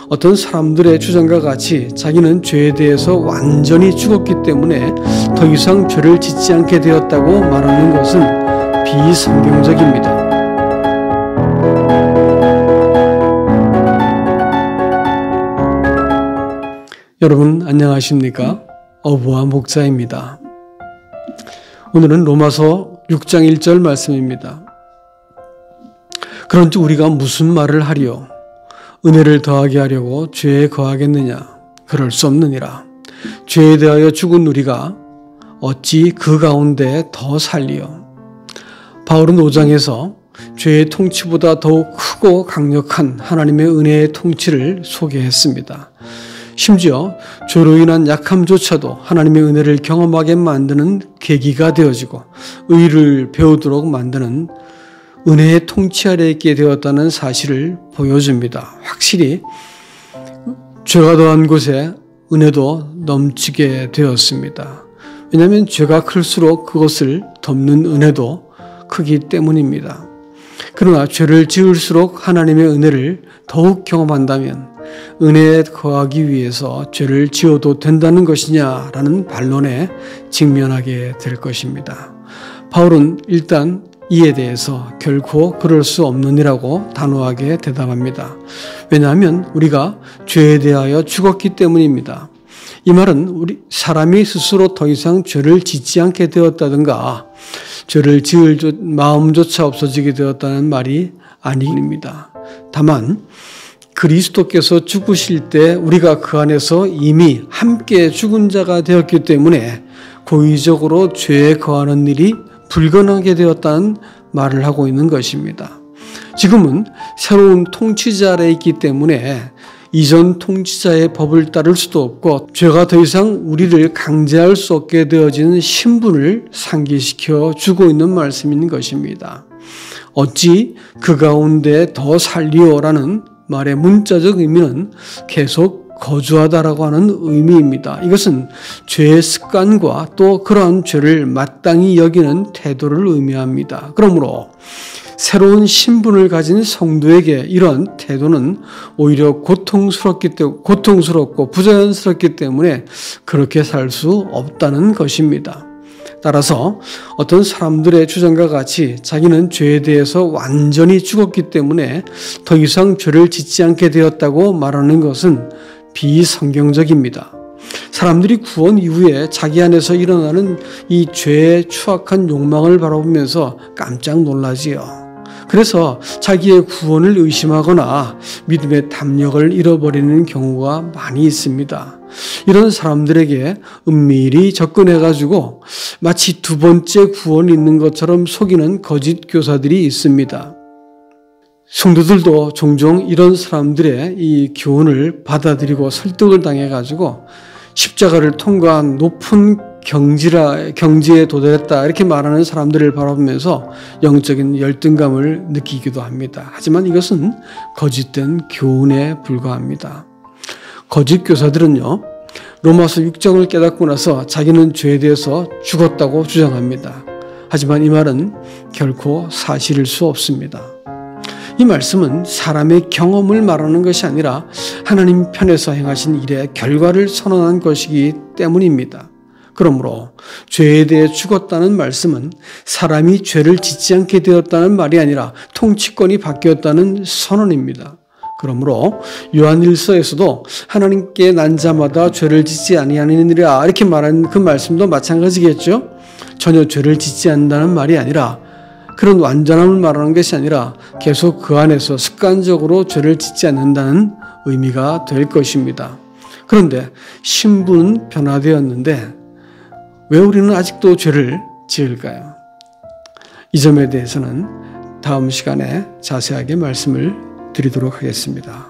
어떤 사람들의 주장과 같이 자기는 죄에 대해서 완전히 죽었기 때문에 더 이상 죄를 짓지 않게 되었다고 말하는 것은 비성경적입니다. 여러분 안녕하십니까? 어부와 목자입니다. 오늘은 로마서 6장 1절 말씀입니다. 그런즉 우리가 무슨 말을 하리요? 은혜를 더하게 하려고 죄에 거하겠느냐? 그럴 수 없느니라. 죄에 대하여 죽은 우리가 어찌 그 가운데 더 살리요? 바울은 5장에서 죄의 통치보다 더욱 크고 강력한 하나님의 은혜의 통치를 소개했습니다. 심지어 죄로 인한 약함조차도 하나님의 은혜를 경험하게 만드는 계기가 되어지고 의를 배우도록 만드는 은혜의 통치 아래에 있게 되었다는 사실을 보여줍니다. 확실히 죄가 더한 곳에 은혜도 넘치게 되었습니다. 왜냐하면 죄가 클수록 그것을 덮는 은혜도 크기 때문입니다. 그러나 죄를 지을수록 하나님의 은혜를 더욱 경험한다면 은혜에 거하기 위해서 죄를 지어도 된다는 것이냐라는 반론에 직면하게 될 것입니다. 바울은 일단 이에 대해서 결코 그럴 수 없느니라고 단호하게 대답합니다. 왜냐하면 우리가 죄에 대하여 죽었기 때문입니다. 이 말은 우리 사람이 스스로 더 이상 죄를 짓지 않게 되었다든가 죄를 지을 마음조차 없어지게 되었다는 말이 아닙니다. 다만 그리스도께서 죽으실 때 우리가 그 안에서 이미 함께 죽은 자가 되었기 때문에 고의적으로 죄에 거하는 일이 불가능하게 되었다는 말을 하고 있는 것입니다. 지금은 새로운 통치자 아래에 있기 때문에 이전 통치자의 법을 따를 수도 없고 죄가 더 이상 우리를 강제할 수 없게 되어지는 신분을 상기시켜 주고 있는 말씀인 것입니다. 어찌 그 가운데 더 살리오라는 말의 문자적 의미는 계속 거주하다라고 하는 의미입니다. 이것은 죄의 습관과 또 그러한 죄를 마땅히 여기는 태도를 의미합니다. 그러므로 새로운 신분을 가진 성도에게 이러한 태도는 오히려 고통스럽고 부자연스럽기 때문에 그렇게 살 수 없다는 것입니다. 따라서 어떤 사람들의 주장과 같이 자기는 죄에 대해서 완전히 죽었기 때문에 더 이상 죄를 짓지 않게 되었다고 말하는 것은 비성경적입니다. 사람들이 구원 이후에 자기 안에서 일어나는 이 죄의 추악한 욕망을 바라보면서 깜짝 놀라지요. 그래서 자기의 구원을 의심하거나 믿음의 담력을 잃어버리는 경우가 많이 있습니다. 이런 사람들에게 은밀히 접근해가지고 마치 두 번째 구원이 있는 것처럼 속이는 거짓 교사들이 있습니다. 성도들도 종종 이런 사람들의 이 교훈을 받아들이고 설득을 당해가지고 십자가를 통과한 높은 경지에 도달했다 이렇게 말하는 사람들을 바라보면서 영적인 열등감을 느끼기도 합니다. 하지만 이것은 거짓된 교훈에 불과합니다. 거짓 교사들은요, 로마서 6장을 깨닫고 나서 자기는 죄에 대해서 죽었다고 주장합니다. 하지만 이 말은 결코 사실일 수 없습니다. 이 말씀은 사람의 경험을 말하는 것이 아니라 하나님 편에서 행하신 일의 결과를 선언한 것이기 때문입니다. 그러므로 죄에 대해 죽었다는 말씀은 사람이 죄를 짓지 않게 되었다는 말이 아니라 통치권이 바뀌었다는 선언입니다. 그러므로 요한일서에서도 하나님께 난 자마다 죄를 짓지 아니하느니라 이렇게 말한 그 말씀도 마찬가지겠죠. 전혀 죄를 짓지 않는다는 말이 아니라 그런 완전함을 말하는 것이 아니라 계속 그 안에서 습관적으로 죄를 짓지 않는다는 의미가 될 것입니다. 그런데 신분은 변화되었는데 왜 우리는 아직도 죄를 지을까요? 이 점에 대해서는 다음 시간에 자세하게 말씀을 드리도록 하겠습니다.